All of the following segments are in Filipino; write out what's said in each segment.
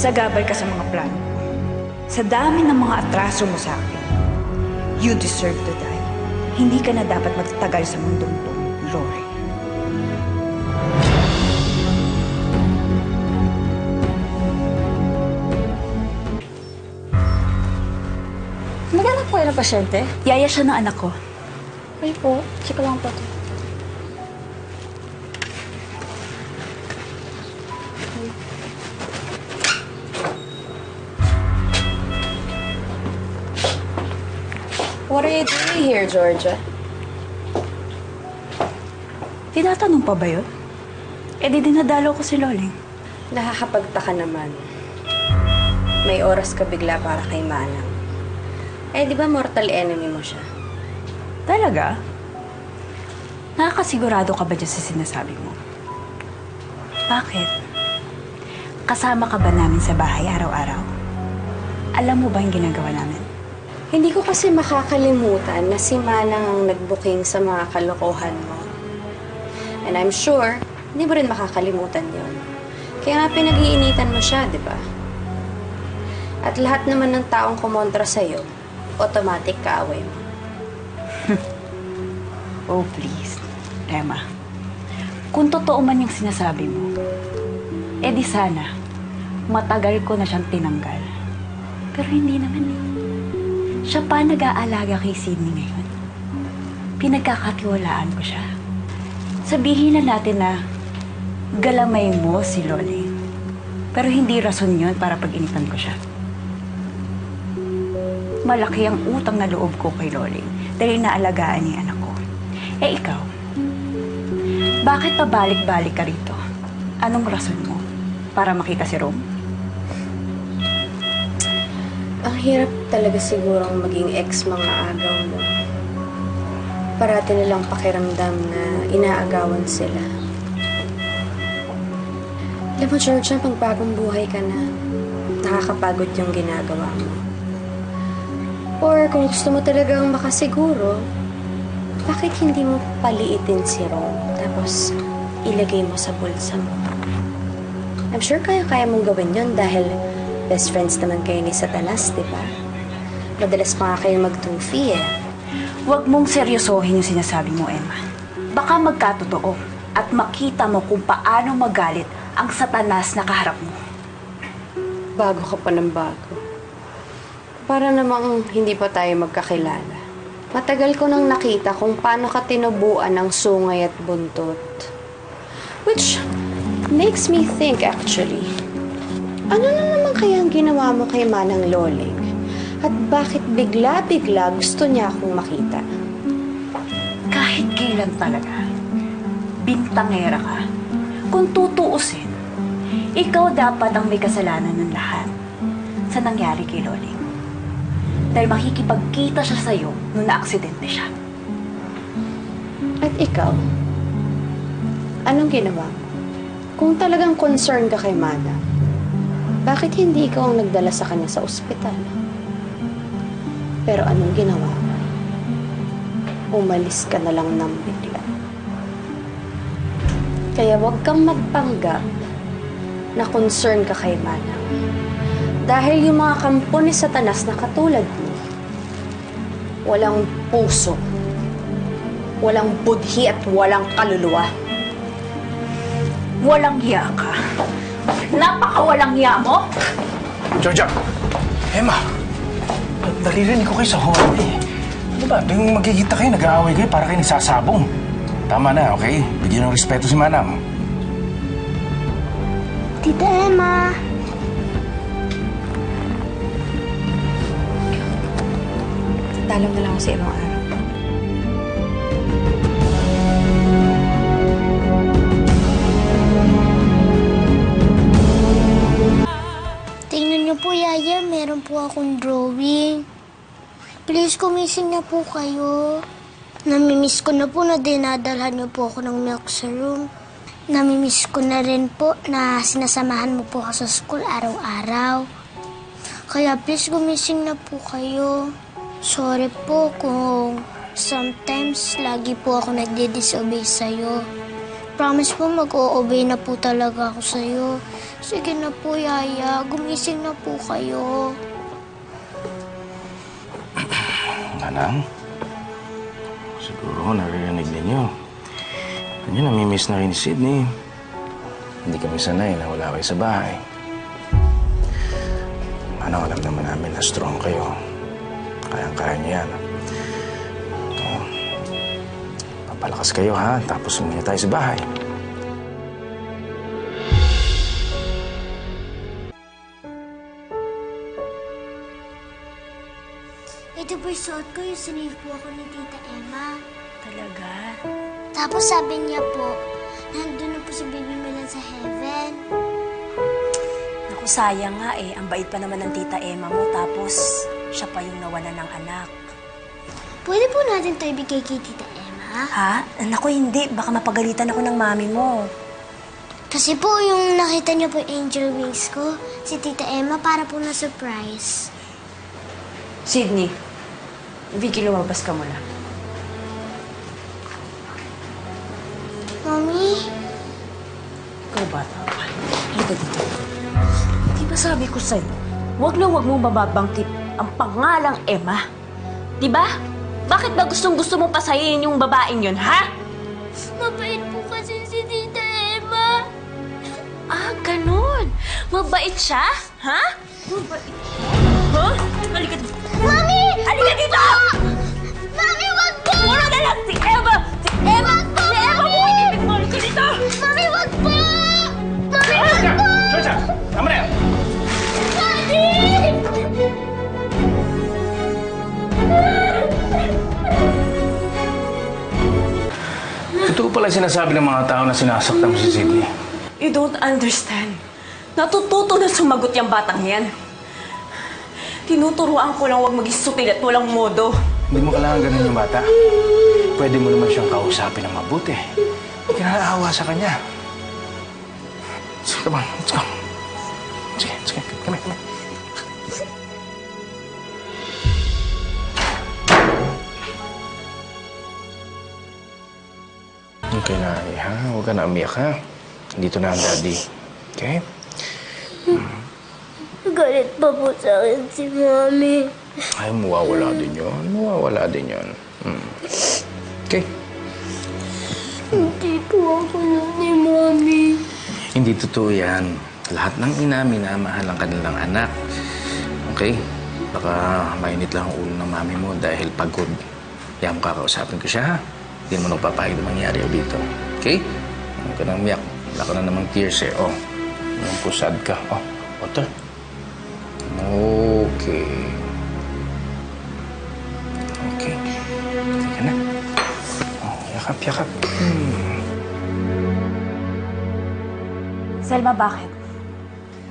Sagabal ka sa mga plano. Sa dami ng mga atraso mo sa akin, you deserve to die. Hindi ka na dapat magtatagal sa mundong to, Lore. Naghanap ko kayo ng pasyente? Yaya siya ng anak ko. Ay po, check lang po ito. What are you doing here, Georgia? Tinatanong pa ba yun? Eh di dinadalo ko si Loling. Nakakapagtaka naman. May oras ka bigla para kay Manang. Eh, di ba mortal enemy mo siya? Talaga? Nakakasigurado ka ba dyan sa sinasabi mo? Bakit? Kasama ka ba namin sa bahay araw-araw? Alam mo ba yung ginagawa namin? Hindi ko kasi makakalimutan na si Manang ang nagbuking sa mga kalokohan mo. And I'm sure, hindi mo rin makakalimutan yon. Kaya nga pinag-iinitan mo siya, di ba? At lahat naman ng taong kumontra sa'yo, automatic kaaway mo. Oh, please. Emma, kung totoo man yung sinasabi mo, eh di sana, matagal ko na siyang tinanggal. Pero hindi naman eh. Siya pa nag-aalaga kay Sydney ngayon. Pinagkakatiwalaan ko siya. Sabihin na natin na galamay mo si Loling. Pero hindi rason yun para pag-initan ko siya. Malaki ang utang na loob ko kay Loling dahil naalagaan niya anak ko. Eh ikaw, bakit pabalik-balik ka rito? Anong rason mo? Para makita si Rome? Ang hirap talaga sigurong maging ex mga agaw mo. Parati nilang pakiramdam na inaagawan sila. Alam mo, Georgia, pag bagong buhay ka na, nakakapagod yung ginagawa mo. Or kung gusto mo talagang makasiguro, bakit hindi mo paliitin si Rome tapos ilagay mo sa bulsa mo? I'm sure kaya mong gawin yun dahil best friends naman kayo ni Satanas, di ba? Madalas pa nga kayong mag-toofy eh. Huwag mong seryosohin yung sinasabi mo, Emma. Baka magkatotoo at makita mo kung paano magalit ang Satanas na kaharap mo. Bago ka pa ng bago. Para namang hindi pa tayo magkakilala. Matagal ko nang nakita kung paano ka tinubuan ng sungay at buntot. Which makes me think actually, ano na naman kaya ang ginawa mo kay Manang Loling? At bakit bigla-bigla gusto niya akong makita? Kahit kailan talaga, bintangera ka. Kung tutuusin, ikaw dapat ang may kasalanan ng lahat sa nangyari kay Loling. Dahil makikipagkita siya sa'yo nung na-aksidente siya. At ikaw, anong ginawa mo? Kung talagang concern ka kay Manang, bakit hindi ikaw ang nagdala sa kanya sa ospital? Pero anong ginawa mo? Umalis ka na lang ng bigla. Kaya huwag kang magpanggap na concern ka kay Manang. Dahil yung mga kampo ni Satanas na katulad mo, walang puso, walang budhi at walang kaluluwa. Walang hiya ka. Napaka-walang hiya mo! Georgia! Emma! Naririnig ko kayo sa hall eh. Ano ba? Tuwing magkikita kayo, nag-aaway kayo para kayo nagsasabong. Tama na, okay? Bigyan ng respeto si Manang. Tita Emma! Talang na lang ako sa ibang araw. Tingnan niyo po, Yaya. Meron po akong drawing. Please, kumising na po kayo. Namimiss ko na po na dinadalhan niyo po ako ng milk sa room. Namimiss ko na rin po na sinasamahan mo po ako sa school araw-araw. Kaya please, gumising na po kayo. Sorry po kung sometimes lagi po ako nagdi-disobey sa'yo. Promise po mag-o-obey na po talaga ako sa'yo. Sige na po, Yaya. Gumising na po kayo. Nanang, siguro naririnig ninyo. Kanya namimiss na rin ni Sydney. Hindi kami sanay na wala kayo sa bahay. Ano, alam naman namin na strong kayo. Kayang-kaya niyo yan. So, papalakas kayo, ha? Tapos umuwi tayo sa bahay. Ito po yung suot ko, yung sinave po ako ni Tita Emma. Talaga? Tapos sabi niya po, nandun na po si Baby Milan sa heaven. Naku, sayang nga eh. Ang bait pa naman ng Tita Emma mo, tapos siya pa yung nawalan ng anak. Pwede po natin ito ibigay kay Tita Emma? Ha? Naku, hindi. Baka mapagalitan ako ng mami mo. Kasi po, yung nakita niyo po yung angel wings ko, si Tita Emma para po na surprise. Sydney, Vicky, lumabas ka muna. Mommy? Ikaw bata ka. Halika dito. Di ba sabi ko sa'yo, huwag na huwag mong mababangkit ang pangalang Emma. Di ba? Bakit ba gustong-gusto mong pasayin yung babaeng yun, ha? Mabait po kasi si Tita Emma. Ah, ganun. Mabait siya? Ha? Mabait. Ha? Halika dito. Mami! Halika dito! Mami, wag po! Puro na lang si Emma! Si Emma! Si Emma mo! Halika dito! Mami, wag po! Mami, wag po! Georgia! Tama na yan! Mami! Totoo pala sinasabi ng mga tao na sinasaktan mo si Sydney. You don't understand. Natututo na sumagot yung batang yan. Tinuturuan ko lang huwag maging supil at walang modo. Hindi mo kailangan ganun yung bata. Pwede mo naman siyang kausapin ng mabuti. Hindi ka naaawa sa kanya. So, come on, let's go. Sige, come here. Okay na, ha? Huwag ka na umiyak, ha? Dito na ang daddy. Okay? Galit pa po sa akin si Mami. Ay, mawawala din yun. Mawawala din yun. Okay? Hindi po ako nun ni Mami. Hindi totoo yan. Lahat ng ina, minamahal ang kanilang anak. Okay? Baka mainit lang ang ulo ng mami mo dahil pagod. Kaya mo kakausapin ko siya, ha? Hindi mo nang papayag na mangyari dito. Okay? Huwag ka nang umiyak. Wala ka na namang tears eh. Oh, yung pusad ka. Oh, water. Okay. Okay. Sige na. Oh, yakap. Selma, bakit?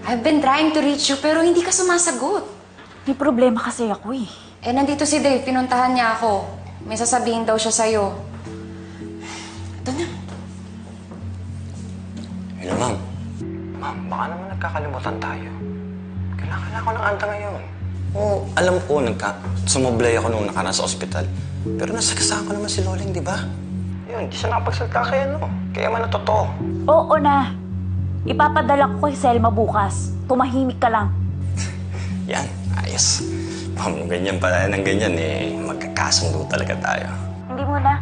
I've been trying to reach you pero hindi ka sumasagot. May problema kasi ako eh. Eh, nandito si Dave. Pinuntahan niya ako. May sasabihin daw siya sa'yo. Ito na. Hello, ma'am. Ma'am, baka naman nagkakalimutan tayo. Kailangan ko ng anta ngayon. Oo, alam ko, sumablay ako nung nakaraan sa ospital. Pero nasakasama ko naman si Loling, di ba? Yun, di siya nakapagsalita kay ano. Kaya man na totoo. Oo na. Ipapadala ko kay Selma bukas. Tumahimik ka lang. Yan, ayos. Ma'am, ganyan pala ng ganyan eh. Magkakasundo talaga tayo. Hindi mo na.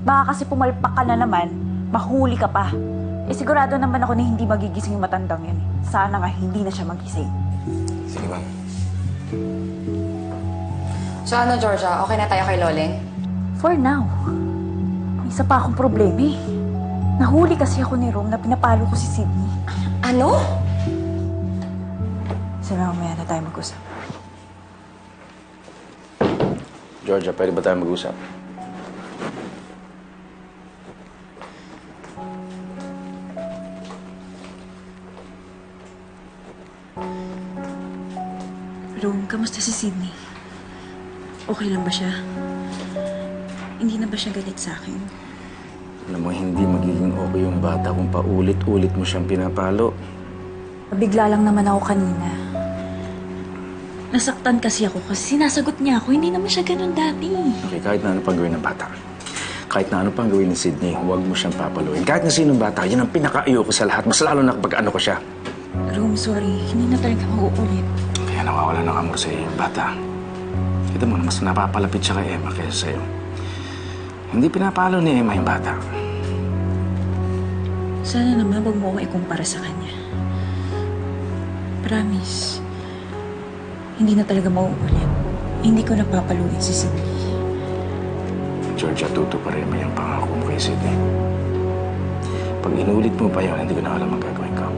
Baka kasi pumalpak ka na naman, mahuli ka pa. Eh sigurado naman ako na hindi magigising yung matandang yan. Sana nga hindi na siya magising. Sige, ma'am. So ano, Georgia? Okay na tayo kay Loleng? For now. May isa pa akong problema eh. Nahuli kasi ako ni Rom na pinapalo ko si Sydney. Ano? Sana mamaya na tayo mag-usap. Georgia, pwede ba tayo mag-usap? Rom, kamusta si Sydney? Okay lang ba siya? Hindi na ba siya galit sa akin? Alam mo, hindi magiging okay yung bata kung paulit-ulit mo siyang pinapalo. Bigla lang naman ako kanina. Nasaktan kasi ako kasi sinasagot niya ako. Hindi naman siya ganun dati. Okay, kahit na ano pang gawin ng bata. Kahit na ano pang gawin ni Sydney, huwag mo siyang papaluin. Kahit na sinong bata, yan ang pinaka-ayoko sa lahat. Mas lalo na kapag ano ko siya. Rom, sorry. Hindi na talaga mauulit. Kaya nawawala ng amor sa'yo yung bata. Kita mo, mas napapalapit siya kay Emma kaysa sa'yo. Hindi pinapalo ni Emma yung bata. Sana naman wag mo akong ikumpara sa kanya. Promise. Hindi na talaga mauulit. Hindi ko napapaluin si Cindy. Georgia, tuto pa rin mo yung pangako mo kay Sidney. Pag inulit mo pa yun, hindi ko na alam ang gagawin ko.